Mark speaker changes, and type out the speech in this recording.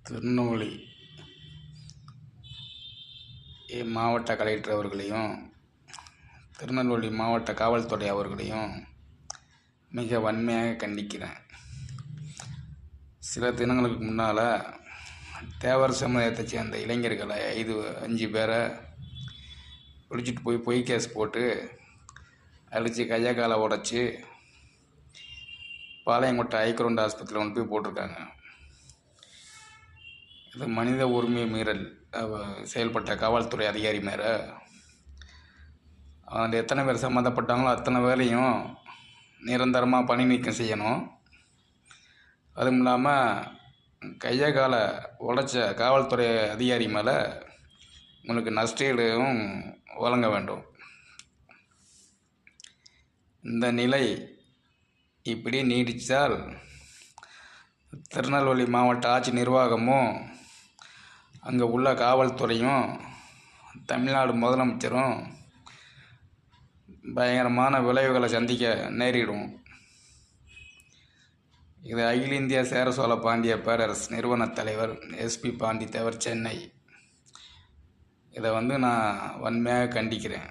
Speaker 1: திருநெல்வேலி மாவட்ட கலெக்டர் அவர்களையும் திருநெல்வேலி மாவட்ட காவல்துறை அவர்களையும் மிக வன்மையாக கண்டிக்கிறேன். சில தினங்களுக்கு முன்னால் தேவர் சமுதாயத்தை சேர்ந்த இளைஞர்களை 5 பேரை பிடிச்சிட்டு போய் பொய் கேஸ் போட்டு அடித்து கையை காலை உடச்சி பாளையங்கோட்டை ஐக்ரௌண்ட் ஆஸ்பத்திரியில் கொண்டு போய் போட்டிருக்காங்க. இது மனித உரிமை மீறல் செயல்பட்ட காவல்துறை அதிகாரி மேலே அதில் எத்தனை பேர் சம்மந்தப்பட்டாங்களோ அத்தனை பேரையும் நிரந்தரமாக பணி நீக்கம் செய்யணும். அதுவும் இல்லாமல் கையை காலை உடைச்ச காவல்துறை அதிகாரி மேலே உங்களுக்கு நஷ்டஈடும் வழங்க வேண்டும். இந்த நிலை இப்படி நீடித்தால் திருநெல்வேலி மாவட்ட ஆட்சி நிர்வாகமும் அங்கே உள்ள காவல்துறையும் தமிழ்நாடு முதலமைச்சரும் பயங்கரமான விளைவுகளை சந்திக்க நேரிடும். இது அகில இந்திய சேர சோழ பாண்டிய பேரரசு நிறுவன தலைவர் SP பாண்டி தேவர், சென்னை. இதை நான் வன்மையாக கண்டிக்கிறேன்.